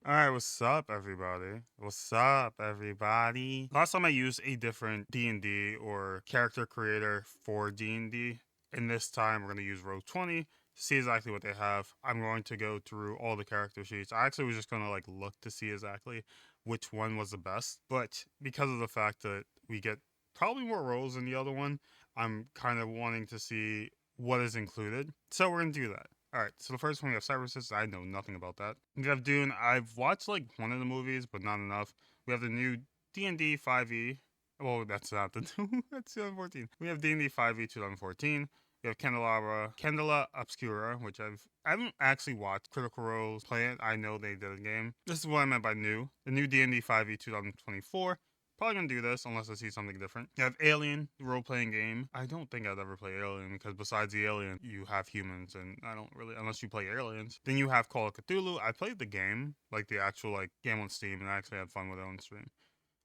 Alright, what's up, everybody? What's up, everybody? Last time I used a different D&D or character creator for D&D, and this time we're going to use roll20 to see exactly what they have. I'm going to go through all the character sheets. I actually was just going to look to see exactly which one was the best, but because of the fact that we get probably more rolls than the other one, I'm kind of wanting to see what is included. So we're going to do that. Alright, so the first one we have Cyber Resistance. I know nothing about that. We have Dune. I've watched one of the movies, but not enough. We have the new D&D 5e. Well, that's not the new. That's 2014. We have D&D 5e 2014. We have Candela Obscura, which I haven't actually watched Critical Role's play it. I know they did a game. This is what I meant by new. The new D&D 5e 2024. Probably gonna do this unless I see something different. You have Alien, the role-playing game. I don't think I'd ever play Alien because besides the Alien, you have humans, and I don't really, unless you play aliens. Then you have Call of Cthulhu. I played the game, the actual game on Steam, and I actually had fun with it on stream.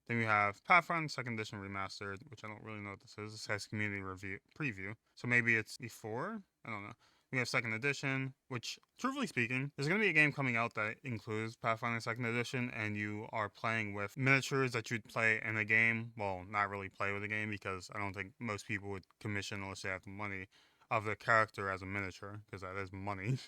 Then we have Pathfinder 2nd Edition Remastered, which I don't really know what this is. This has community review preview, so maybe it's before. I don't know. We have 2nd Edition, which, truthfully speaking, there's going to be a game coming out that includes Pathfinder 2nd Edition, and you are playing with miniatures that you'd play in a game. Well, not really play with a game, because I don't think most people would commission unless they have the money of the character as a miniature, because that is money.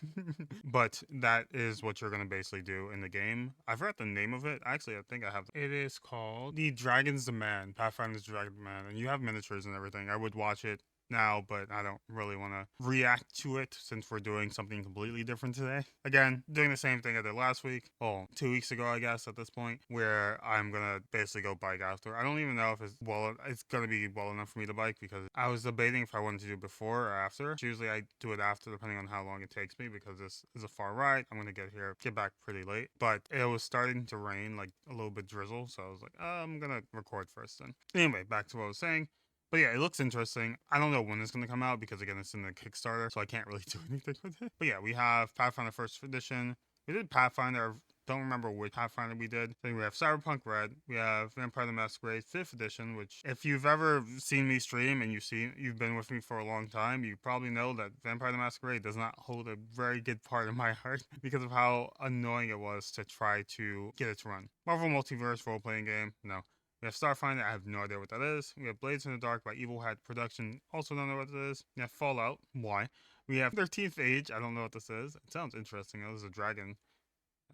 But that is what you're going to basically do in the game. I forgot the name of it. Actually, I think I have it. Is called The Dragon's Demand, Pathfinder's Dragon's Demand, and you have miniatures and everything. I would watch it now, but I don't really want to react to it since we're doing something completely different today. Again, doing the same thing I did last week. Well, 2 weeks ago, I guess, at this point, where I'm gonna basically go bike after. I don't even know if it's gonna be well enough for me to bike, because I was debating if I wanted to do it before or after. Usually I do it after, depending on how long it takes me, because this is a far ride. I'm gonna get back pretty late, but it was starting to rain, a little bit drizzle, so I was like, I'm gonna record first then. Anyway, back to what I was saying. But yeah, it looks interesting. I don't know when it's going to come out because, again, it's in the Kickstarter, so I can't really do anything with it. But yeah, we have Pathfinder 1st Edition. We did Pathfinder. Don't remember which Pathfinder we did. Then we have Cyberpunk Red. We have Vampire the Masquerade 5th Edition, which, if you've ever seen me stream and you've been with me for a long time, you probably know that Vampire the Masquerade does not hold a very good part in my heart because of how annoying it was to try to get it to run. Marvel Multiverse role-playing game, no. We have Starfinder, I have no idea what that is. We have Blades in the Dark by Evil Hat Production, also don't know what it is. We have Fallout, why? We have 13th Age, I don't know what this is. It sounds interesting, this is a dragon.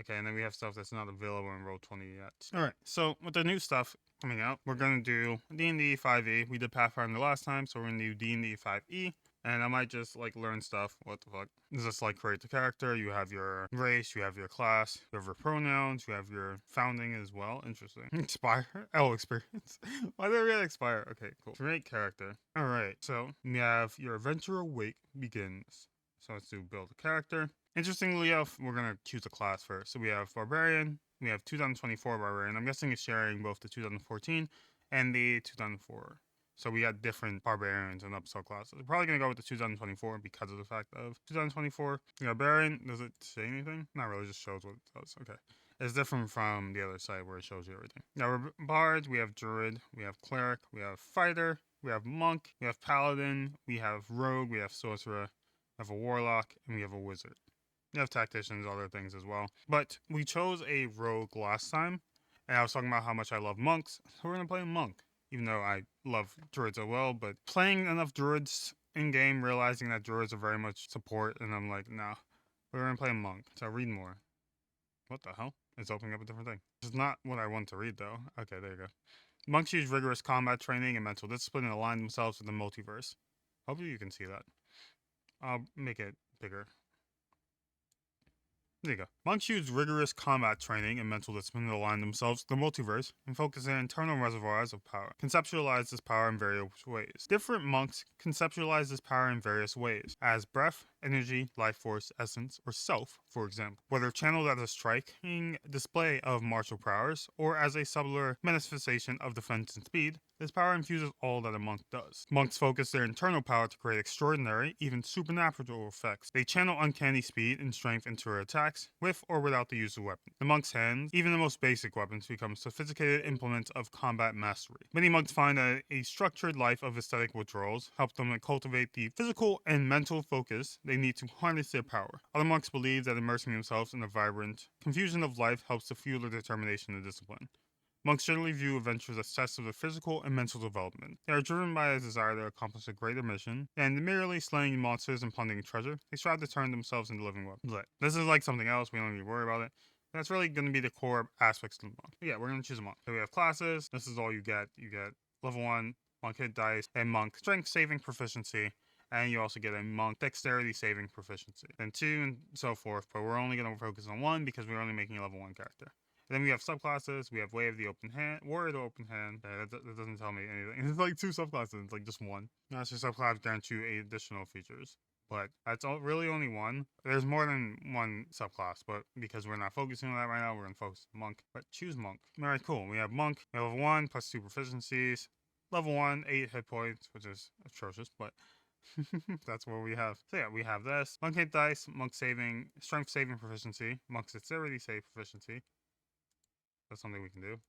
Okay, and then we have stuff that's not available in Roll20 yet. Alright, so with the new stuff coming out, we're going to do D&D 5e. We did Pathfinder last time, so we're going to do D&D 5e. And I might just learn stuff. What the fuck? Just create the character. You have your race, you have your class, you have your pronouns, you have your founding as well. Interesting. Expire? Oh, experience. Why did I read expire? Okay, cool. Create character. Alright, so we have your adventure awake begins. So let's do build a character. Interestingly enough, we're going to choose a class first. So we have Barbarian. We have 2024 Barbarian. I'm guessing it's sharing both the 2014 and the 2004. So we got different barbarians and upsell classes. We're probably going to go with the 2024 because of the fact of 2024. You know, Barbarian, does it say anything? Not really, just shows what it does. Okay. It's different from the other side where it shows you everything. Now, we're bards, we have druid, we have cleric, we have fighter, we have monk, we have paladin, we have rogue, we have sorcerer, we have a warlock, and we have a wizard. We have tacticians, other things as well. But we chose a rogue last time, and I was talking about how much I love monks, so we're going to play a monk. Even though I love druids as well, but playing enough druids in-game, realizing that druids are very much support, and I'm like, nah, we're gonna play a monk. So read more. What the hell? It's opening up a different thing. It's not what I want to read, though. Okay, there you go. Monks use rigorous combat training and mental discipline and align themselves with the multiverse. Hopefully you can see that. I'll make it bigger. There you go. Monks use rigorous combat training and mental discipline to align themselves to the multiverse and focus their internal reservoirs of power. Conceptualize this power in various ways. Different monks conceptualize this power in various ways, as breath, energy, life force, essence, or self, for example. Whether channeled as a striking display of martial prowess or as a subtler manifestation of defense and speed, this power infuses all that a monk does. Monks focus their internal power to create extraordinary, even supernatural effects. They channel uncanny speed and strength into their attacks, with or without the use of weapons. The monk's hands, even the most basic weapons, become sophisticated implements of combat mastery. Many monks find that a structured life of aesthetic withdrawals help them cultivate the physical and mental focus they need to harness their power. Other monks believe that immersing themselves in the vibrant confusion of life helps to fuel their determination and discipline. Monks generally view adventures as tests of their physical and mental development. They are driven by a desire to accomplish a greater mission, and merely slaying monsters and plundering treasure, they strive to turn themselves into living weapons. This is like something else, we don't need to worry about it. That's really going to be the core aspects of the monk. But yeah, we're going to choose a monk. So we have classes, this is all you get. You get level 1, monk hit dice, and monk strength saving proficiency. And you also get a monk dexterity saving proficiency. Then 2 and so forth, but we're only going to focus on 1 because we're only making a level 1 character. Then we have subclasses. We have Way of the Open Hand, Warrior of the Open Hand. That doesn't tell me anything. It's like 2 subclasses. It's like just 1. Master subclass grant you additional features. But that's really only 1. There's more than 1 subclass, but because we're not focusing on that right now, we're going to focus on Monk. But choose Monk. Alright, cool. We have Monk. We have level 1 plus 2 proficiencies. Level 1, 8 hit points, which is atrocious, but that's what we have. So yeah, we have this. Monk hit dice, monk saving, strength saving proficiency, monk's dexterity save proficiency. That's something we can do.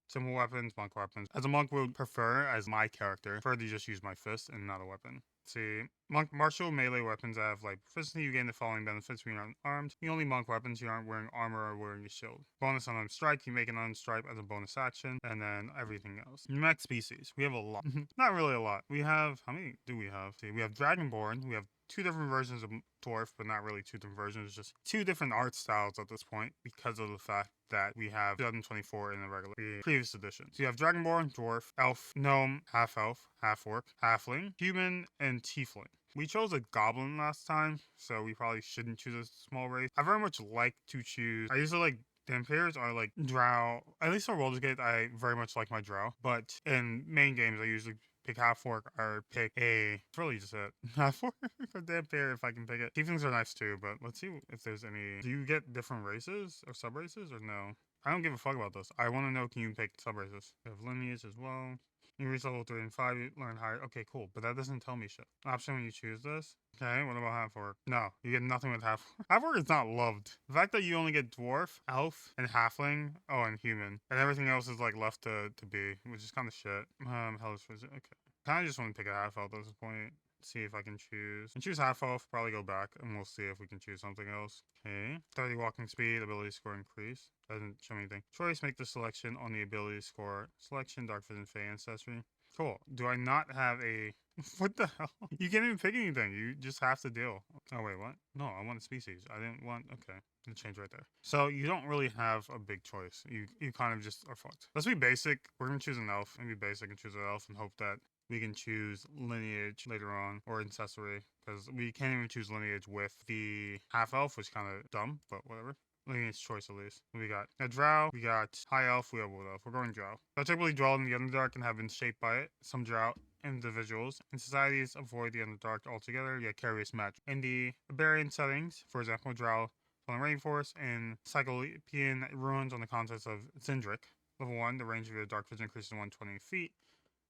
Simple weapons, monk weapons. As a monk would prefer, as my character, prefer to just use my fist and not a weapon. See, monk martial melee weapons have like proficiency. You gain the following benefits when you're unarmed. The only monk weapons you aren't wearing armor or wearing a shield. Bonus on strike, you make an unstrike as a bonus action, and then everything else. Next species, we have a lot. Not really a lot. We have, how many do we have? See, we have Dragonborn. We have 2 different versions of dwarf, but not really 2 different versions. It's just 2 different art styles at this point because of the fact that we have 2024 in the previous edition. So you have Dragonborn, dwarf, elf, gnome, half-elf, half-orc, halfling, human, and tiefling. We chose a goblin last time, so we probably shouldn't choose a small race. I very much like to choose, I usually like vampires or like drow. At least on Roll20, I very much like my drow, but in main games I usually pick half-orc or pick a, it's really just it. Half-orc or vampire if I can pick it. Tieflings are nice too, but let's see if there's any, do you get different races or sub-races or no? I don't give a fuck about this. I want to know, can you pick sub-races? We have lineage as well. You reach level 3 and 5, you learn higher. Okay, cool. But that doesn't tell me shit. Option when you choose this. Okay, what about half-orc? No, you get nothing with half-orc. Half-orc is not loved. The fact that you only get dwarf, elf, and halfling, oh, and human, and everything else is like left to be, which is kind of shit. Hellish visit. Okay. Kind of just want to pick a half-elf at this point. See if I can choose. And choose half-elf, probably go back, and we'll see if we can choose something else. Okay. 30 walking speed, ability score increase. Doesn't show me anything. Choice, make the selection on the ability score. Selection, dark vision, fey ancestry. Cool. Do I not have a... What the hell? You can't even pick anything. You just have to deal. Oh, wait, what? No, I want a species. I didn't want... Okay. It'll change right there. So you don't really have a big choice. You kind of just are fucked. Let's be basic. We're going to choose an elf and be basic and choose an elf and hope that we can choose lineage later on or ancestry because we can't even choose lineage with the half-elf, which is kind of dumb, but whatever. Lineage choice at least. We got a drow, we got high elf, we have wood elf. We're going drow. I typically dwell in the Underdark and have been shaped by it. Some drow individuals in societies avoid the Underdark altogether, yet carry its magic. In the Iberian settings, for example, drow from the rainforest and Cyclopean ruins on the continent of Zindric. Level 1, the range of your dark vision increases to 120 feet.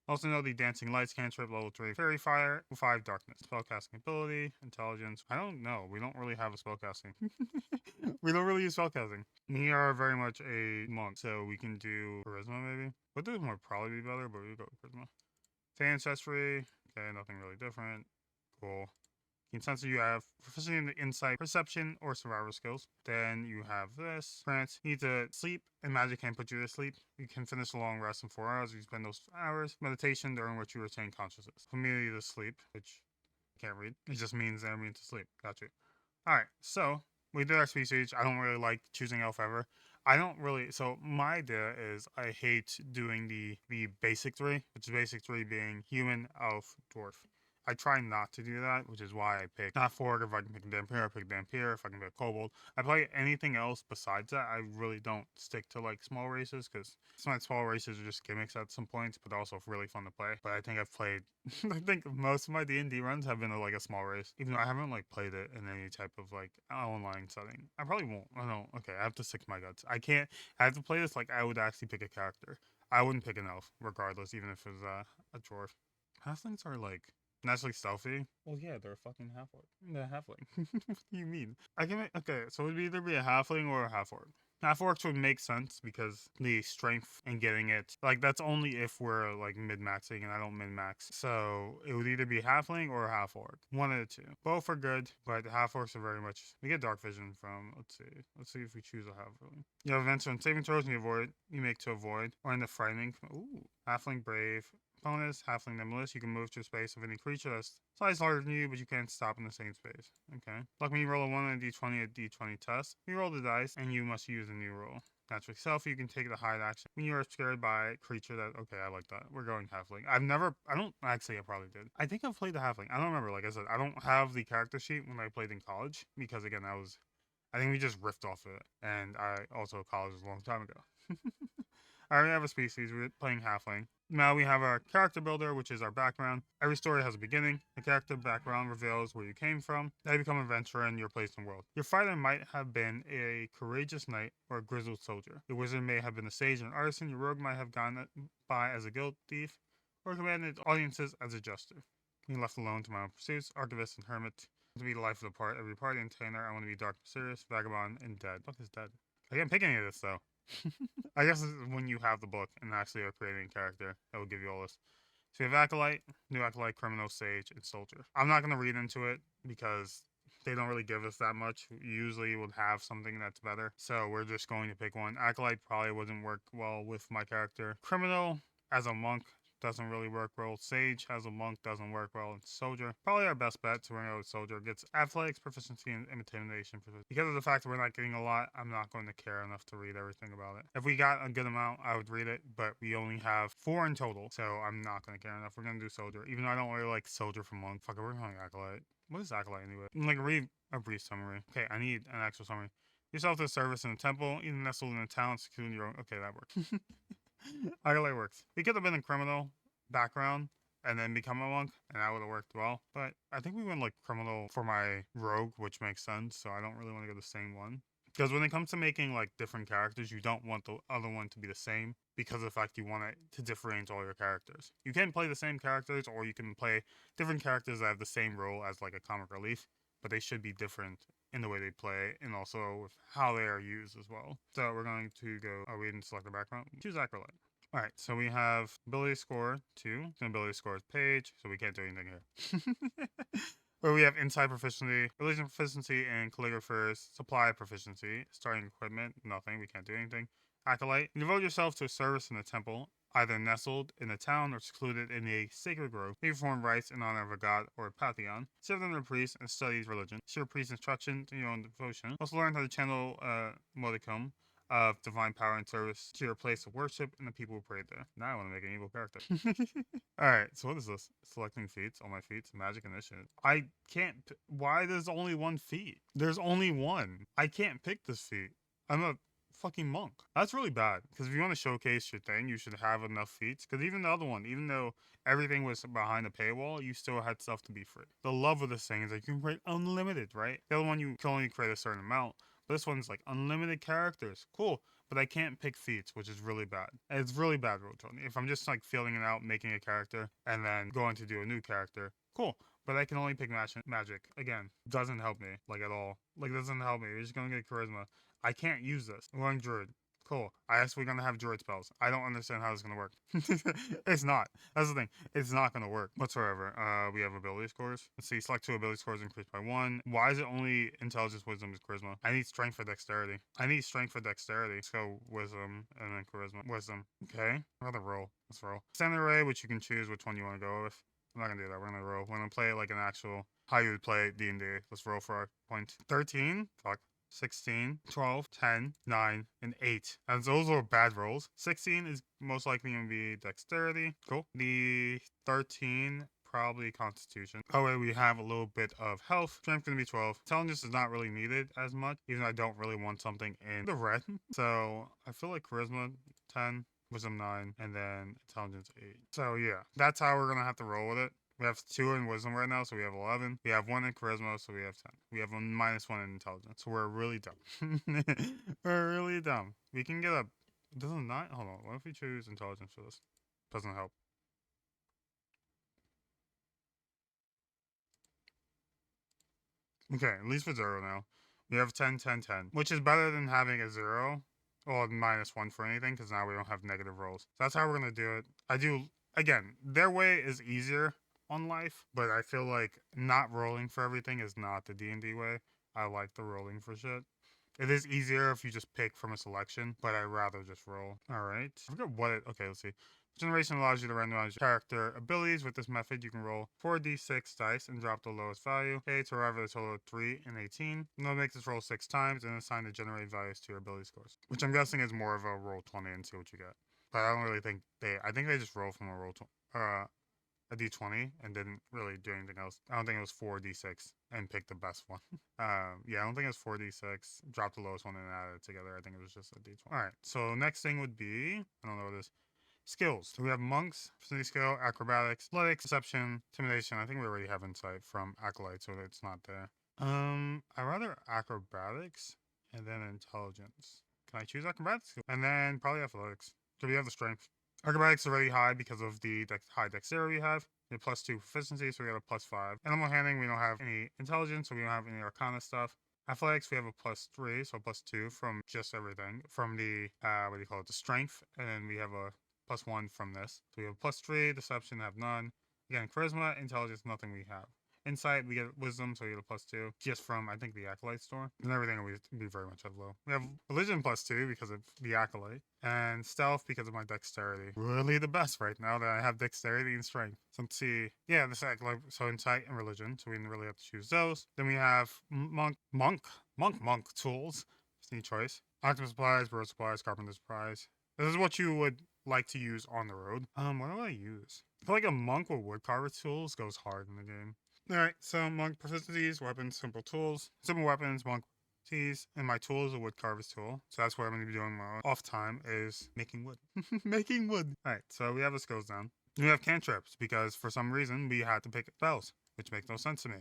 Also know the Dancing Lights cantrip, level 3 Fairy Fire, 5 Darkness. Spellcasting ability, intelligence. I don't know. We don't really have a spellcasting. We don't really use spellcasting. We are very much a monk, so we can do Charisma maybe. Wisdom would probably be better, but we go with Charisma. Fey Ancestry. Okay, nothing really different. Cool. Consensus, you have proficiency in the insight, perception, or survival skills. Then you have this. France, you need to sleep, and magic can put you to sleep. You can finish a long rest in 4 hours. You spend those hours. Meditation, during which you retain consciousness. Familiar to sleep, which I can't read. It just means they're mean to sleep. Got you. Alright, so we did our species. I don't really like choosing elf ever. I don't really, so my idea is I hate doing the basic 3, which is basic 3 being human, elf, dwarf. I try not to do that, which is why I pick not Fork. If I can pick a Dampier, I pick Dampier. If I can pick a Kobold, I play anything else besides that. I really don't stick to like small races because some of the small races are just gimmicks at some points, but also really fun to play. But I think I've played, I think most of my D&D runs have been like a small race, even though I haven't like played it in any type of like online setting. I probably won't. I don't. Okay, I have to stick to my guts. I can't. I have to play this like I would actually pick a character. I wouldn't pick an elf, regardless, even if it was a dwarf. Halflings are like naturally stealthy. Well, yeah, they're a fucking half-orc. They're halfling. What do you mean? I can make, okay, so it would either be a halfling or a half-orc. Half orcs would make sense because the strength and getting it, like, that's only if we're like mid-maxing, and I don't min-max. So it would either be halfling or half orc. One of the two. Both are good, but half orcs are very much. We get dark vision from. Let's see if we choose a halfling. You have events on saving throws you make to avoid, or in the frightening. Ooh, halfling brave. Bonus, halfling nimbleness. You can move to a space of any creature that's slightly larger than you, but you can't stop in the same space. Okay. Like when you roll a 1 on a d20 at d20 test, you roll the dice, and you must use a new roll. Natural self, you can take the hide action when you are scared by a creature that. Okay, I like that. We're going halfling. I don't actually. I probably did. I think I've played the halfling. I don't remember. Like I said, I don't have the character sheet when I played in college because again, I think we just riffed off of it, and I also college was a long time ago. I already have a species. We're playing halfling. Now we have our character builder, which is our background. Every story has a beginning. The character background reveals where you came from. Now you become an adventurer and your place in the world. Your fighter might have been a courageous knight or a grizzled soldier. Your wizard may have been a sage and artisan. Your rogue might have gone by as a guild thief or commanded audiences as a jester. Being left alone to my own pursuits, archivist and hermit. To be the life of the part, every party entertainer. I want to be dark, mysterious, vagabond, and dead. What is dead? I can't pick any of this though. I guess this is when you have the book and actually are creating a character that will give you all this. So you have Acolyte, New Acolyte, Criminal, Sage, and Soldier. I'm not going to read into it because they don't really give us that much. Usually you would have something that's better. So we're just going to pick one. Acolyte probably wouldn't work well with my character. Criminal, as a monk, doesn't really work well. Sage as a monk doesn't work well. And Soldier, probably our best bet to bring out Soldier. Gets athletics, proficiency, and intimidation. Because of the fact that we're not getting a lot, I'm not going to care enough to read everything about it. If we got a good amount, I would read it, but we only have 4 in total, so I'm not going to care enough. We're going to do Soldier, even though I don't really like Soldier for monk. Fuck it, we're going Acolyte. What is Acolyte anyway? Like, read a brief summary. Okay, I need an actual summary. Yourself to service in a temple, even nestled in a town, securing your own. Okay, that works. Acolyte works. We could have been a criminal background and then become a monk, and that would have worked well. But I think we went like criminal for my rogue, which makes sense. So I don't really want to go the same one. Because when it comes to making like different characters, you don't want the other one to be the same because of the fact you want it to differentiate all your characters. You can play the same characters, or you can play different characters that have the same role as like a comic relief, but they should be different in the way they play and also with how they are used as well. So we're going to go. Oh, we didn't select the background. Choose Acolyte. All right, so we have ability score 2. Ability score is page, so we can't do anything here. Where we have inside proficiency, religion proficiency, and calligrapher's supply proficiency. Starting equipment, nothing. We can't do anything. Acolyte, you devote yourself to a service in the temple, either nestled in a town or secluded in a sacred grove. You perform rites in honor of a god or a pantheon. Serve under a priest and studies religion. Share priest instruction to your own devotion. Also learn how to channel modicum of divine power and service to your place of worship and the people who prayed there. Now I want to make an evil character. Alright, so what is this? Selecting feats, all my feats, magic initiative. I can't. Why there's only one feat? There's only one. I can't pick this feat. I'm a fucking monk. That's really bad. Because if you want to showcase your thing, you should have enough feats. Because even the other one, even though everything was behind a paywall, you still had stuff to be free. The love of this thing is like you can create unlimited, right? The other one, you can only create a certain amount. This one's like unlimited characters. Cool. But I can't pick feats, which is really bad. And it's really bad, roll20. If I'm just like filling it out, making a character, and then going to do a new character, cool. But I can only pick magic. Again, doesn't help me, like at all. Like, doesn't help me. You're just gonna get charisma. I can't use this. I'm going druid. Cool. I guess we're gonna have druid spells. I don't understand how this is gonna work. It's not. That's the thing. It's not gonna work whatsoever. We have ability scores. Let's see. Select 2 ability scores increased by 1. Why is it only intelligence, wisdom, and charisma? I need strength for dexterity. Let's go wisdom and then charisma. Wisdom. Okay. Another roll. Let's roll. Standard array, which you can choose which one you want to go with. I'm not gonna do that. We're gonna roll. We're gonna play it like an actual how you would play D&D. Let's roll for our point. 13. Fuck. 16, 12, 10, 9, and 8. And those are bad rolls. 16 is most likely going to be dexterity. Cool. The 13, probably constitution. Oh, wait, we have a little bit of health. Strength going to be 12. Intelligence is not really needed as much, even though I don't really want something in the red. So I feel like charisma 10, wisdom 9, and then intelligence 8. So yeah, that's how we're going to have to roll with it. We have 2 in wisdom right now, so we have 11. We have 1 in charisma, so we have 10. We have a -1 in intelligence, so we're really dumb. We're really dumb. We can get a... Doesn't not... Hold on. What if we choose intelligence for this? Doesn't help. Okay, at least for 0 now. We have 10, 10, 10, which is better than having a 0. Well, -1 for anything, because now we don't have negative rolls. So that's how we're gonna do it. I do, again, their way is easier on life, but I feel like not rolling for everything is not the D&D way. I like the rolling for shit. It is easier if you just pick from a selection, but I'd rather just roll. Alright. I forget what it... Okay, let's see. Generation allows you to randomize your character abilities. With this method, you can roll 4d6 dice and drop the lowest value. Okay, to arrive at a total of 3 and 18. You'll make this roll 6 times and assign the generated values to your ability scores, which I'm guessing is more of a roll 20 and see what you get. But I don't really think they... I think they just roll from a roll... a d20 and didn't really do anything else. I don't think it was 4d6 and picked the best one. Yeah, I don't think it was 4d6, dropped the lowest one and added it together. I think it was just a d20. All right, so next thing would be, I don't know what it is. Skills. So we have monks, facility skill, acrobatics, athletics, deception, intimidation. I think we already have insight from acolyte, so it's not there. I rather acrobatics and then intelligence. Can I choose acrobatics? And then probably athletics. So we have the strength. Acrobatics is already high because of the high dexterity we have. We have +2 proficiency, so we have a +5. Animal handling, we don't have any intelligence, so we don't have any arcana stuff. Athletics, we have a +3, so +2 from just everything. From the, what do you call it, the strength, and then we have a +1 from this. So we have +3, deception, have none. Again, charisma, intelligence, nothing we have. Insight, we get wisdom, so we get a +2, just from, I think, the Acolyte store. And everything will be very much at low. We have religion +2 because of the Acolyte. And stealth because of my dexterity. Really the best right now that I have dexterity and strength. So let's see. Yeah, this Acolyte, so insight and religion, so we didn't really have to choose those. Then we have monk tools. Any choice. Octopus supplies, bird supplies, carpenter supplies. This is what you would like to use on the road. What do I use? I feel like a monk with woodcarver tools goes hard in the game. Alright, so monk proficiencies, weapons, simple tools. Simple weapons, monk proficiencies, and my tool is a woodcarver's tool. So that's what I'm going to be doing my off time is making wood. Making wood. Alright, so we have the skills down. We have cantrips because for some reason we had to pick spells, which makes no sense to me.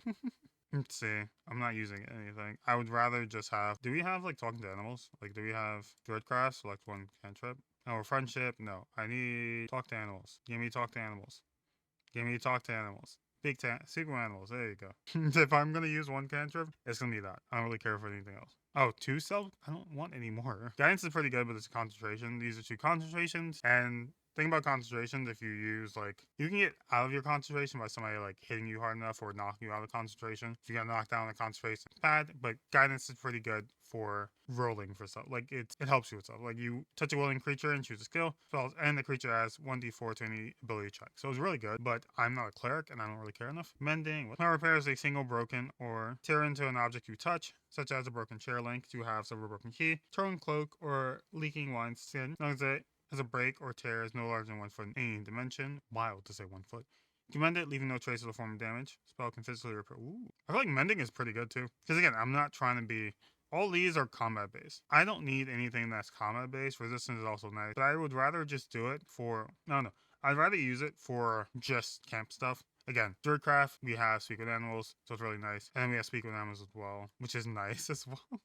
Let's see. I'm not using anything. I would rather just have... Do we have, like, talking to animals? Like, do we have Druidcraft? Select one cantrip. Oh, friendship? No. I need talk to animals. Give me talk to animals. Give me talk to animals. Secret animals. There you go. If I'm going to use one cantrip, it's going to be that. I don't really care for anything else. Oh, 2 self? I don't want any more. Guidance is pretty good, but it's a concentration. These are 2 concentrations, and thing about concentrations, if you use, like, you can get out of your concentration by somebody, like, hitting you hard enough or knocking you out of concentration. If you get knocked down in concentration, it's bad, but guidance is pretty good for rolling for stuff. Like, it helps you with stuff. Like, you touch a willing creature and choose a skill, spells, and the creature has 1d4 to any ability check. So it's really good, but I'm not a cleric, and I don't really care enough. Mending. When repairs a single broken or tear into an object you touch, such as a broken chair link, you have silver broken key, torn cloak, or leaking wine skin. As long as it has a break or tear is no larger than 1 foot in any dimension. Wild to say 1 foot. You can mend it, leaving no trace of the form of damage. Spell can physically repair. Ooh. I feel like mending is pretty good too. Because again, I'm not trying to be... All these are combat based. I don't need anything that's combat based. Resistance is also nice. But I would rather just do it for... No. I'd rather use it for just camp stuff. Again, Druidcraft, we have Speak with Animals, so it's really nice. And then we have Speak with Animals as well, which is nice as well.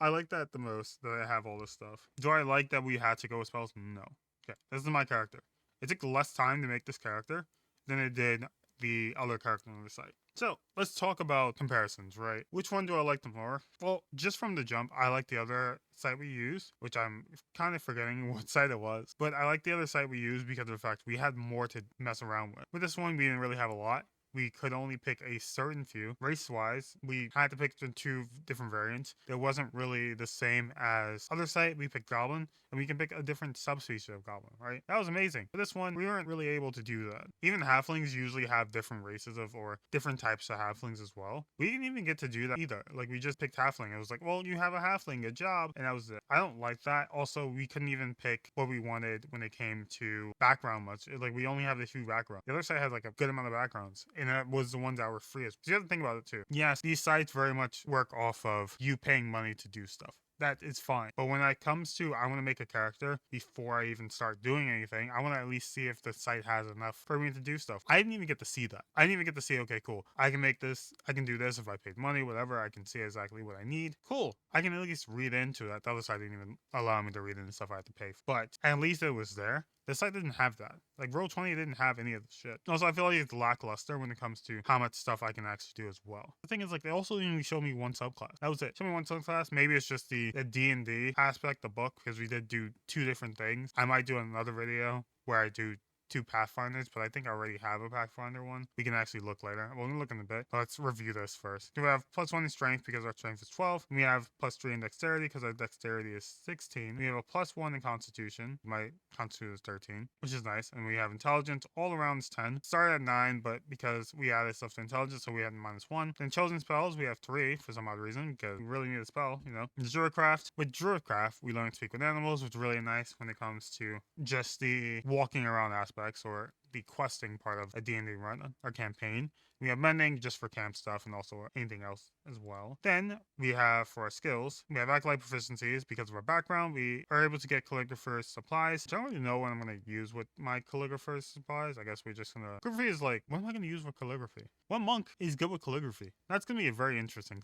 I like that the most, that I have all this stuff. Do I like that we had to go with spells? No. Okay, this is my character. It took less time to make this character than it did the other character on the site. So, let's talk about comparisons, right? Which one do I like the more? Well, just from the jump, I like the other site we used, which I'm kind of forgetting what site it was. But I like the other site we used because of the fact we had more to mess around with. With this one, we didn't really have a lot. We could only pick a certain few. Race-wise, we had to pick the 2 different variants. It wasn't really the same as other site. We picked Goblin, and we can pick a different subspecies of Goblin, right? That was amazing. For this one, we weren't really able to do that. Even Halflings usually have different races of, or different types of Halflings as well. We didn't even get to do that either. Like, we just picked Halfling. It was like, well, you have a Halfling, good job. And that was it. I don't like that. Also, we couldn't even pick what we wanted when it came to background much. Like, we only have a few backgrounds. The other site had, like, a good amount of backgrounds. And that was the ones that were free. So you have to think about it too. Yes, these sites very much work off of you paying money to do stuff. That is fine. But when it comes to, I want to make a character before I even start doing anything, I want to at least see if the site has enough for me to do stuff. I didn't even get to see that. I didn't even get to see, okay, cool. I can make this, I can do this if I paid money, whatever. I can see exactly what I need. Cool. I can at least read into that. The other side didn't even allow me to read into stuff I had to pay for. But at least it was there. This site didn't have that. Like roll20 didn't have any of the shit. Also, I feel like it's lackluster when it comes to how much stuff I can actually do as well. The thing is, like, they also only showed me one subclass. That was it. Show me one subclass. Maybe it's just the D&D aspect, the book, because we did do 2 different things. I might do another video where I do 2 Pathfinders, but I think I already have a Pathfinder one. We can actually look later. We'll look in a bit. But let's review this first. We have +1 in strength because our strength is 12. We have +3 in dexterity because our dexterity is 16. We have a +1 in constitution. My constitution is 13, which is nice. And we have intelligence all around is 10. Started at 9, but because we added stuff to intelligence, so we had -1. Then chosen spells, we have 3 for some odd reason because we really need a spell, you know. Druidcraft. With Druidcraft, we learn to speak with animals, which is really nice when it comes to just the walking around aspect or the questing part of a D&D run or campaign. We have mending just for camp stuff and also anything else as well. Then we have for our skills, we have acolyte proficiencies because of our background. We are able to get calligrapher's supplies. I don't really know what I'm going to use with my calligrapher's supplies. I guess we're just going to... Calligraphy is like, what am I going to use for calligraphy? What monk is good with calligraphy? That's going to be a very interesting...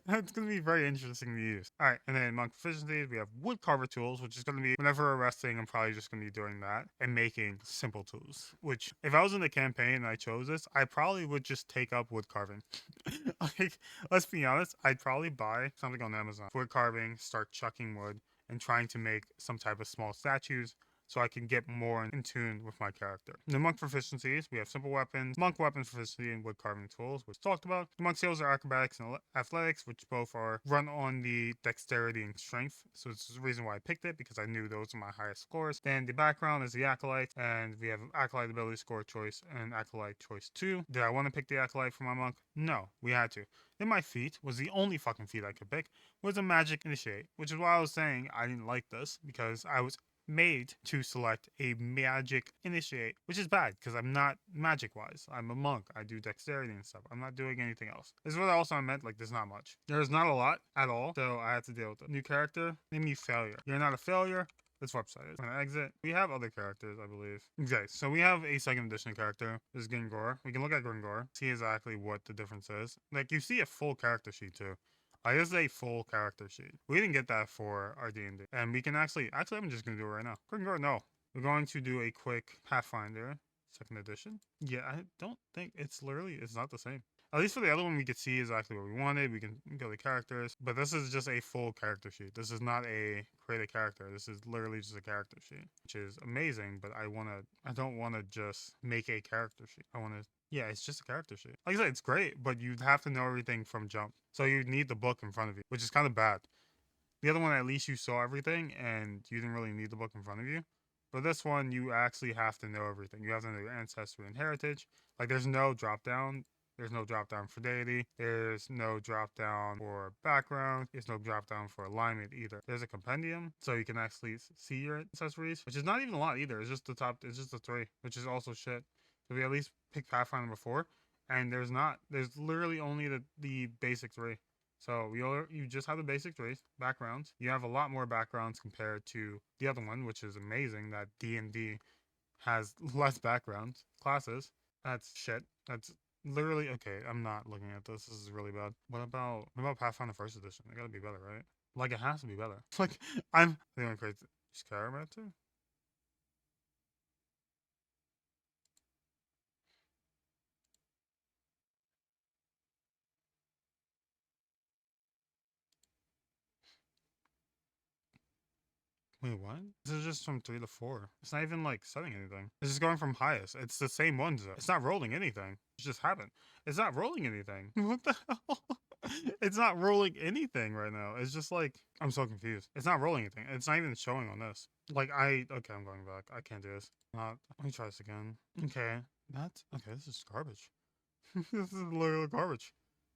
That's going to be very interesting to use. All right, and then monk proficiencies, we have wood carver tools, which is going to be whenever we're resting, I'm probably just going to be doing that and making simple tools, which if I was in the campaign and I chose this, I probably would just take up wood carving. Like, let's be honest, I'd probably buy something on Amazon. Wood carving, start chucking wood, and trying to make some type of small statues so I can get more in tune with my character. The monk proficiencies, we have simple weapons, monk weapons proficiency, and wood carving tools, which talked about. The monk skills are acrobatics and athletics, which both are run on the dexterity and strength. So this is the reason why I picked it, because I knew those are my highest scores. Then the background is the acolyte, and we have acolyte ability score choice and acolyte choice 2. Did I want to pick the acolyte for my monk? No, we had to. Then my feat was the only fucking feat I could pick, was a magic initiate, which is why I was saying I didn't like this, because I was made to select a magic initiate, which is bad because I'm not magic wise. I'm a monk. I do dexterity and stuff. I'm not doing anything else. This is what also I meant, like there's not much. There's not a lot at all, so I had to deal with it. New character, name you failure. You're not a failure. This website is. I'm gonna exit. We have other characters, I believe. Okay, so we have a 2nd edition character. This is Gingor. We can look at Gingor, see exactly what the difference is. Like you see a full character sheet too. This is a full character sheet. We didn't get that for our D&D. And we can actually I'm just going to do it right now. Gringor, no. We're going to do a quick Pathfinder 2nd edition. Yeah, I don't think it's not the same. At least for the other one, we could see exactly what we wanted. We can go to characters. But this is just a full character sheet. This is not a create a character. This is literally just a character sheet, which is amazing. But I don't want to just make a character sheet. Yeah, it's just a character sheet. Like I said, it's great, but you'd have to know everything from jump. So you need the book in front of you, which is kind of bad. The other one, at least you saw everything and you didn't really need the book in front of you. But this one, you actually have to know everything. You have to know your ancestry and heritage. Like there's no drop down. There's no drop down for deity. There's no drop down for background. There's no drop down for alignment either. There's a compendium, so you can actually see your ancestries, which is not even a lot either. It's just the 3, which is also shit. So we at least picked Pathfinder before, and there's literally only the basic 3. So you just have the basic 3 backgrounds. You have a lot more backgrounds compared to the other one, which is amazing that D&D has less backgrounds classes. That's shit. That's literally okay. I'm not looking at this. This is really bad. What about Pathfinder 1st edition? It gotta be better, right? Like it has to be better. Like I'm gonna create Scaramancer. Wait, what? This is just from 3 to 4. It's not even like setting anything. This is going from highest. It's the same ones though. It's not rolling anything. It just happened. It's not rolling anything. What the hell? It's not rolling anything right now. It's just like, I'm so confused. It's not rolling anything. It's not even showing on this. Like okay, I'm going back. I can't do this. Let me try this again. Okay, okay, this is garbage. This is literally garbage.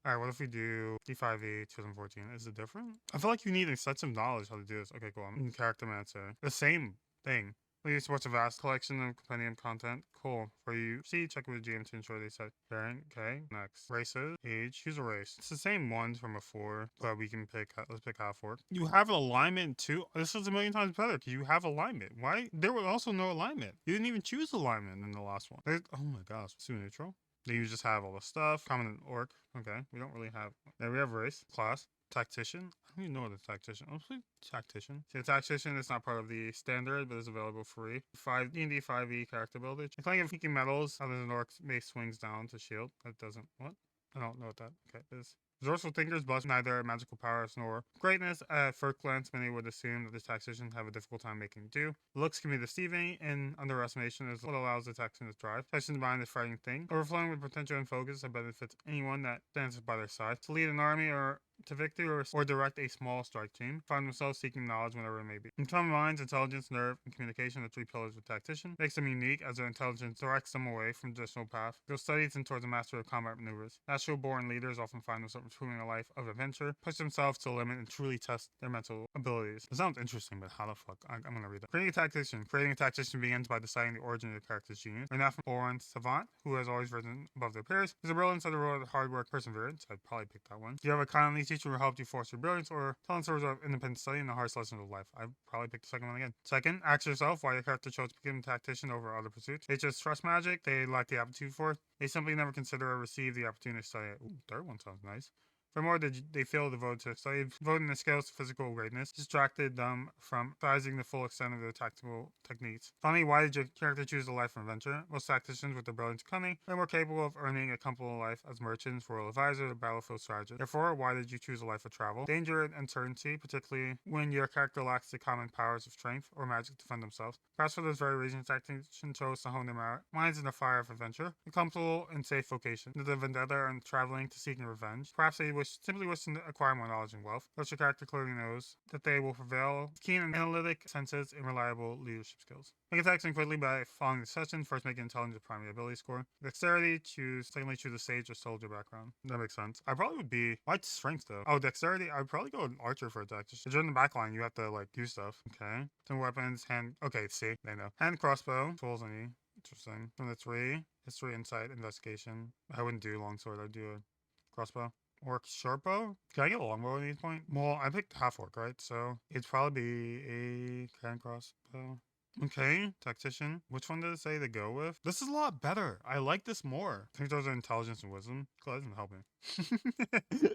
Alright, what if we do D5E 2014? Is it different? I feel like you need a set of knowledge how to do this. Okay, cool. I'm in Character Mancer. The same thing. Leading supports a vast collection of compendium content. Cool. For you, see, check with the GM to ensure they set parent. Okay. Next. Races. Age. Choose a race. It's the same ones from before, but we can pick, let's pick half orc. You have alignment too? This is a million times better because you have alignment. Why? There was also no alignment. You didn't even choose alignment in the last one. Oh my gosh. Super neutral. Then you just have all the stuff. Common and orc. Okay. We don't really have. Then we have race. Class. Tactician. I don't even know what a tactician. I'll play tactician. See, a tactician is not part of the standard, but is available free. 5 D&D 5e character builder. Declining of peaking metals, other than orcs, may swings down to shield. That doesn't. What? I don't know what that. Okay, is. Resourceful thinkers boast neither magical powers nor greatness. At first glance, many would assume that the tacticians have a difficult time making do. Looks can be deceiving, and underestimation is what allows the tactician to thrive. Tactician's mind is a frightening thing, overflowing with potential and focus that benefits anyone that stands by their side. To lead an army or to victory or direct a small strike team, find themselves seeking knowledge whenever it may be. In common minds, intelligence, nerve, and communication, the three pillars of tactician, makes them unique as their intelligence directs them away from traditional path, goes studies and towards a mastery of combat maneuvers. Natural-born leaders often find themselves pursuing a life of adventure, push themselves to the limit, and truly test their mental abilities. It sounds interesting, but how the fuck? I'm gonna read that. Creating a tactician. Creating a tactician begins by deciding the origin of your character's genius. We're now from born savant, who has always risen above their peers. There's a brilliance of the road of hard work, perseverance. I'd probably pick that one. Do you have a kindly teacher who helped you force your brilliance, or talent source of independent study and the hardest lessons of life? I'd probably pick the second one again. Second, ask yourself why your character chose to become a tactician over other pursuits. They just trust magic they lack the aptitude for. They simply never consider or receive the opportunity to study it. Ooh, third one sounds nice. Furthermore, they feel devoted to study, devoting their skills to physical greatness, distracted them from sizing the full extent of their tactical techniques. Finally, why did your character choose a life of adventure? Most tacticians, with their brilliance and cunning, are more capable of earning a comfortable life as merchants, royal advisors, or battlefield strategists. Therefore, why did you choose a life of travel? Danger and uncertainty, particularly when your character lacks the common powers of strength or magic to defend themselves. Perhaps for this very reason, tacticians chose to hone their minds in the fire of adventure, a comfortable and safe vocation, the vendetta and traveling to seeking revenge. Perhaps they simply wish to acquire more knowledge and wealth. But your character clearly knows that they will prevail with keen and analytic senses and reliable leadership skills. Make attacks quickly by following the session. First, make intelligence a primary ability score. Dexterity, secondly, choose a sage or soldier background. That makes sense. I probably would be, why strength though? Oh, dexterity, I would probably go with archer for attack. Just during the backline, you have to like do stuff. Okay. Then weapons, hand, okay, see, they know. Hand crossbow, tools, any. Interesting. From the 3, history, insight, investigation. I wouldn't do longsword, I'd do a crossbow. Orc short bow? Can I get a longbow at any point? Well, I picked half orc, right? So it'd probably be a hand crossbow. Okay, tactician. Which one did it say to go with? This is a lot better. I like this more. I think those are intelligence and wisdom. Cool, that doesn't help me.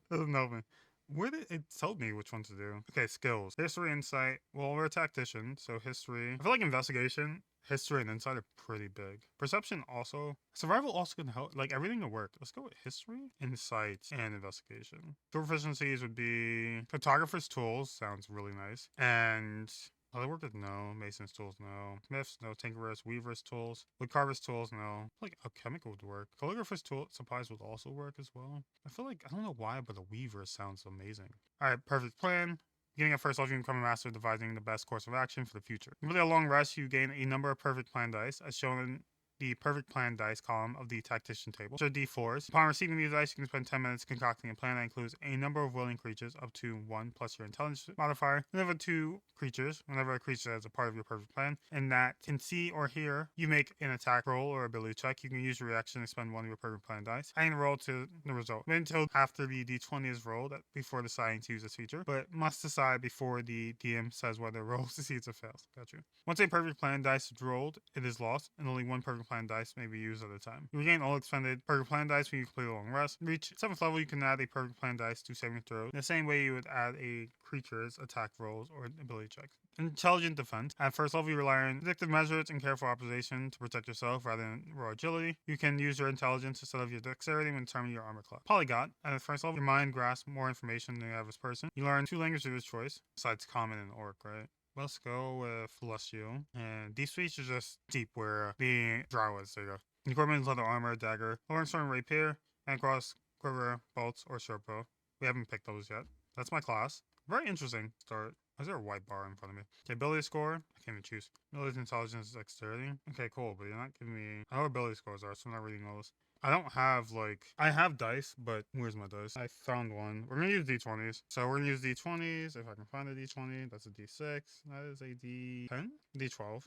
Doesn't help me. Where did it told me which one to do? Okay, skills. History, insight. Well, we're a tactician, so history. I feel like investigation, history, and insight are pretty big. Perception also. Survival also can help. Like, everything will work. Let's go with history, insight, and investigation. The proficiencies would be photographer's tools. Sounds really nice. And other workers, no. Mason's tools, no. Smiths, no. Tinkerer's, weaver's tools. Woodcarver's tools, no. Like, alchemical would work. Calligrapher's tool supplies would also work as well. I feel like, I don't know why, but a weaver sounds amazing. Alright, perfect plan. Beginning at first level, you can become a master of devising the best course of action for the future. With a long rest, you gain a number of perfect plan dice, as shown in the perfect plan dice column of the tactician table, which are d4s. Upon receiving these dice, you can spend 10 minutes concocting a plan that includes a number of willing creatures up to 1 plus your intelligence modifier, and over 2 creatures, whenever a creature is a part of your perfect plan, and that can see or hear you make an attack roll or ability check. You can use your reaction to spend 1 of your perfect plan dice, adding the roll to the result. Wait until after the d20 is rolled before deciding to use this feature, but must decide before the DM says whether it rolls succeeds or fails. Got you. Once a perfect plan dice is rolled, it is lost, and only 1 perfect plan dice may be used at a time. You regain all expended perfect plan dice when you complete a long rest. Reach 7th level, you can add a perfect plan dice to saving throws in the same way you would add a creature's attack rolls or ability checks. Intelligent defense. At first level, you rely on predictive measures and careful observation to protect yourself rather than raw agility. You can use your intelligence instead of your dexterity when determining your armor class. Polyglot. At first level, your mind grasps more information than the average person. You learn 2 languages of your choice, besides common and orc, right? Let's go with Celestial. And these suites are just deep where the drow is. There you go. Equipment is leather armor, dagger, lowering sword and rapier, and cross, quiver, bolts, or short bow. We haven't picked those yet. That's my class. Very interesting start. Is there a white bar in front of me? Okay, ability score. I can't even choose. Ability, intelligence, dexterity. Okay, cool, but you're not giving me... I know what ability scores are, so I'm not reading all this. I don't have, like... I have dice, but where's my dice? I found one. We're gonna use d20s. So we're gonna use d20s. If I can find a d20, that's a d6. That is a d10? d12.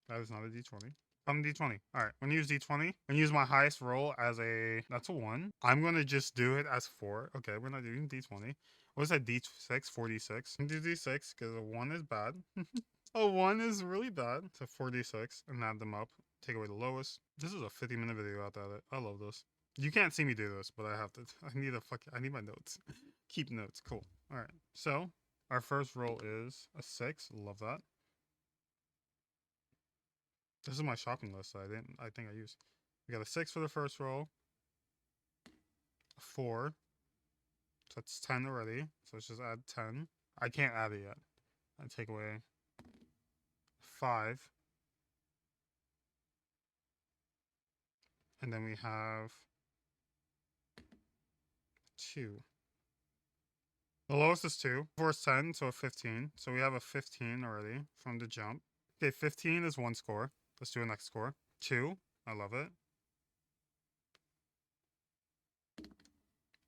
That is not a d20. I'm d20. Alright, I'm gonna use d20. I'm gonna use my highest roll as a... That's a 1. I'm gonna just do it as 4. Okay, we're not doing d20. What is that, d6? 46. I'm gonna do d6 because a 1 is bad. A 1 is really bad. So 46 and add them up. Take away the lowest. This is a 50-minute video out at it. I love this. You can't see me do this, but I have to. I need my notes. Keep notes. Cool. All right. So our first roll is a 6. Love that. This is my shopping list. I think I used. We got a 6 for the first roll. A 4. So that's 10 already. So let's just add 10. I can't add it yet. I take away 5. And then we have 2. The lowest is 2. 4 is 10, so a 15. So we have a 15 already from the jump. Okay, 15 is 1 score. Let's do a next score. 2. I love it.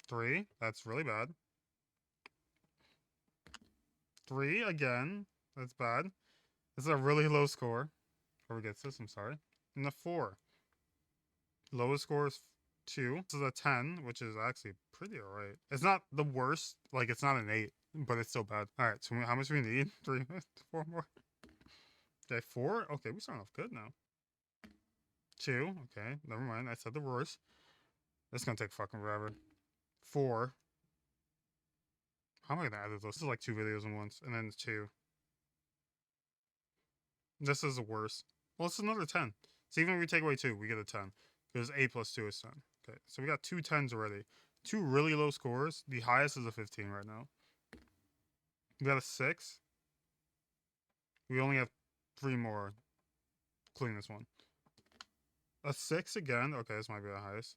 3. That's really bad. 3 again. That's bad. This is a really low score. Whoever gets this, I'm sorry. And a 4. Lowest score is 2. This is a 10, which is actually pretty alright. It's not the worst. Like, it's not an 8, but it's still bad. Alright, so how much do we need? 3, 4 more. Okay, 4. Okay, we starting off good now. 2. Okay, never mind. I said the worst. This is gonna take fucking forever. 4. How am I gonna edit this? This is like 2 videos in once. And then 2. This is the worst. Well, it's another 10. So even if we take away 2, we get a 10. Because 8 plus 2 is 10. Okay, so we got 2 10s already. 2 really low scores. The highest is a 15 right now. We got a 6. We only have 3 more. Including this one. A 6 again. Okay, this might be the highest.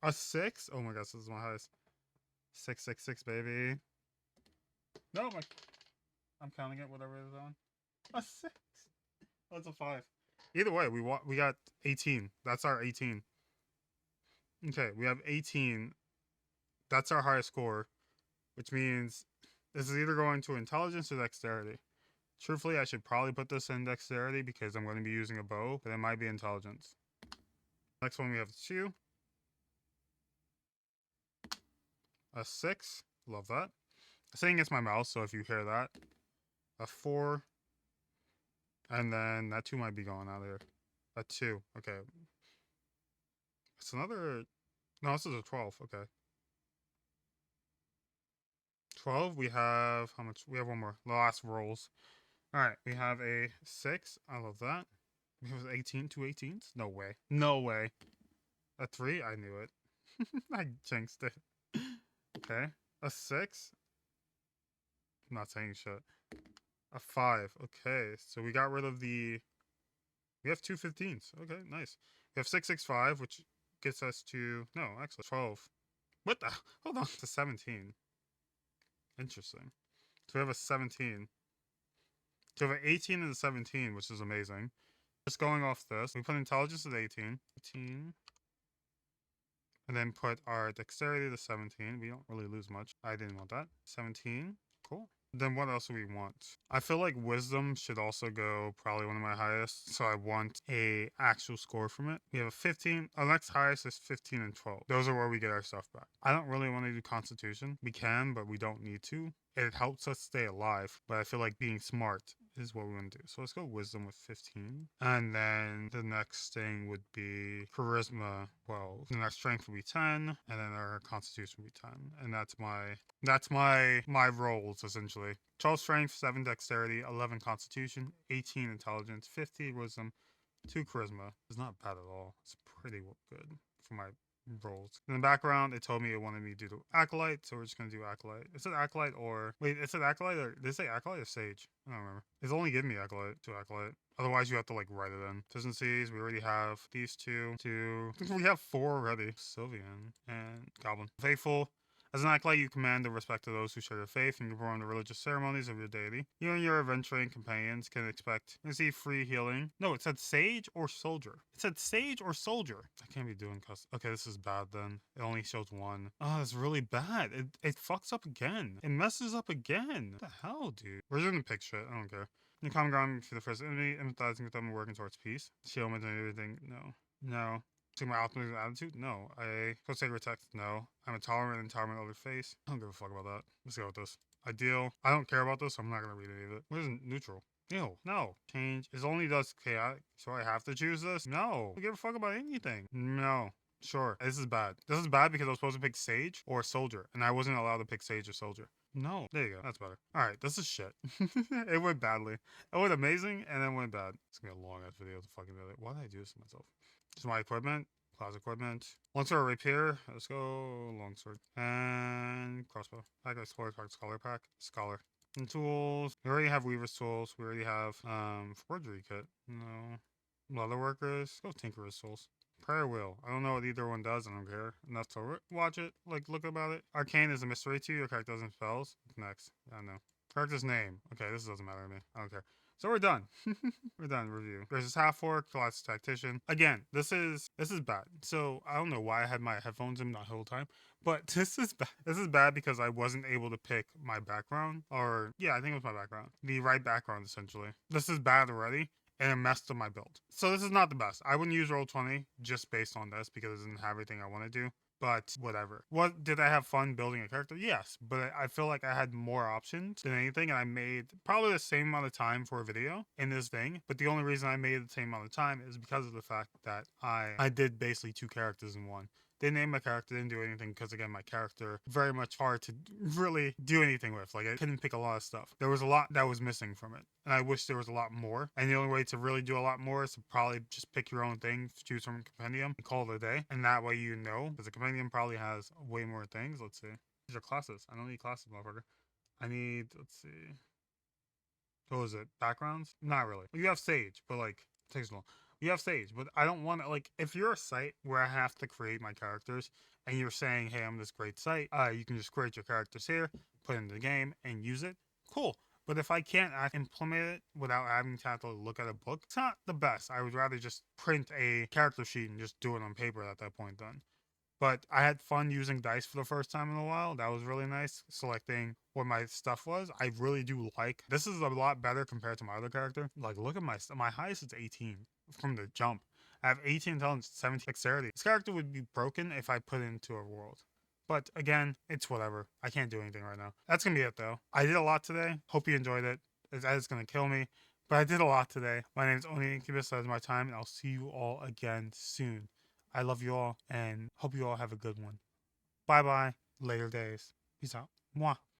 A 6? Oh my gosh, this is my highest. 6, 6, 6, baby. No, I'm counting it, whatever it is on. A 6. Oh, it's a 5. Either way, we got 18. That's our 18. Okay, we have 18. That's our highest score, which means this is either going to intelligence or dexterity. Truthfully, I should probably put this in dexterity because I'm going to be using a bow, but it might be intelligence. Next one we have 2. A 6. Love that. I'm saying it's my mouse, so if you hear that. A 4. And then that 2 might be going out there. A 2. Okay. It's another... No, this is a 12. Okay. 12. We have... How much? We have one more. The last rolls. Alright. We have a 6. I love that. We have 18. 2 18s? No way. No way. A 3? I knew it. I jinxed it. Okay. A 6. I'm not saying shit. A 5. Okay. So we got rid of the... We have 2 15s. Okay, nice. We have 6 6 5, which gets us to... No, actually, 12. What the... Hold on, to 17. Interesting. So we have a 17. So we have an 18 and a 17, which is amazing. Just going off this, we put intelligence at 18. 18. And then put our dexterity to 17. We don't really lose much. I didn't want that. 17. Cool. Then what else do we want? I feel like wisdom should also go probably one of my highest. So I want a actual score from it. We have a 15. Our next highest is 15 and 12. Those are where we get our stuff back. I don't really want to do constitution. We can, but we don't need to. It helps us stay alive. But I feel like being smart is what we want to do. So let's go wisdom with 15. And then the next thing would be charisma 12. The next strength would be 10. And then our constitution would be 10. And that's my rolls essentially. 12 strength, 7 dexterity, 11 constitution, 18 intelligence, 50 wisdom, 2 charisma. It's not bad at all. It's pretty good for my rolls. In the background, it told me it wanted me to do acolyte, so we're just gonna do acolyte. It said acolyte or wait, it said acolyte or did it say acolyte or sage? I don't remember. It's only giving me acolyte to acolyte. Otherwise, you have to like write it in. Efficiencies, we already have these two. We have 4 already. Sylvian and Goblin. Faithful. As an acolyte, you command the respect of those who share your faith and perform the religious ceremonies of your deity. You and your adventuring companions can expect to receive free healing. No, it said sage or soldier. It said sage or soldier. I can't be doing custom. Okay, this is bad then. It only shows 1. Oh, it's really bad. It fucks up again. It messes up again. What the hell, dude? We're doing pick shit. I don't care. You common ground for the first enemy, empathizing with them and working towards peace. Shield and everything. No. No. To my optimism attitude? No. I go sacred text? No. I'm a tolerant and intolerant other face? I don't give a fuck about that. Let's go with this. Ideal. I don't care about this, so I'm not gonna read any of it. What is neutral? Ew. No. Change. It only does chaotic. So I have to choose this? No. I don't give a fuck about anything. No. Sure. This is bad. This is bad because I was supposed to pick Sage or Soldier, and I wasn't allowed to pick Sage or Soldier. No. There you go. That's better. All right. This is shit. It went badly. It went amazing, and then went bad. It's gonna be a long ass video to fucking do it. Why did I do this to myself? Just my equipment. Class equipment. Longsword rapier. Let's go longsword. And crossbow. I got explorer pack, scholar pack. Scholar. And tools. We already have weaver's tools. We already have forgery kit. No. Leather workers. Go tinkerer's tools. Prayer wheel. I don't know what either one does. I don't care enough to watch it. Like look about it. Arcane is a mystery to you. Your character doesn't spells. Next. I don't know. Character's name. Okay, this doesn't matter to me. I don't care. So we're done. We're done. Review. Versus half orc, class tactician. Again, this is bad. So I don't know why I had my headphones in the whole time, but this is bad. This is bad because I wasn't able to pick my background, or yeah, I think it was my background, the right background essentially. This is bad already. And it messed up my build. So this is not the best. I wouldn't use Roll20 just based on this because it doesn't have everything I want to do. But whatever. What did I have fun building a character? Yes, but I feel like I had more options than anything, and I made probably the same amount of time for a video in this thing. But the only reason I made the same amount of time is because of the fact that I did basically 2 characters in one. Didn't name my character, didn't do anything because again my character very much hard to really do anything with. Like I couldn't pick a lot of stuff. There was a lot that was missing from it, and I wish there was a lot more. And the only way to really do a lot more is to probably just pick your own thing, choose from a compendium, and call it a day. And that way you know, because the compendium probably has way more things. Let's see. These are classes. I don't need classes, motherfucker. I need. Let's see. What was it? Backgrounds? Not really. You have Sage, but like it takes long. You have Sage, but I don't want to like if you're a site where I have to create my characters and you're saying, hey, I'm this great site, you can just create your characters here, put it in the game, and use it. Cool. But if I can't implement it without having to have to look at a book, it's not the best. I would rather just print a character sheet and just do it on paper at that point then. But I had fun using dice for the first time in a while. That was really nice. Selecting what my stuff was. I really do like. This is a lot better compared to my other character. Like, look at my highest is 18 from the jump. I have 18 intelligence, 17 dexterity. This character would be broken if I put it into a world. But again, it's whatever. I can't do anything right now. That's gonna be it though. I did a lot today. Hope you enjoyed it. It's gonna kill me. But I did a lot today. My name is Oni Incubus. That is my time, and I'll see you all again soon. I love you all and hope you all have a good one. Bye bye. Later days. Peace out. Mwah.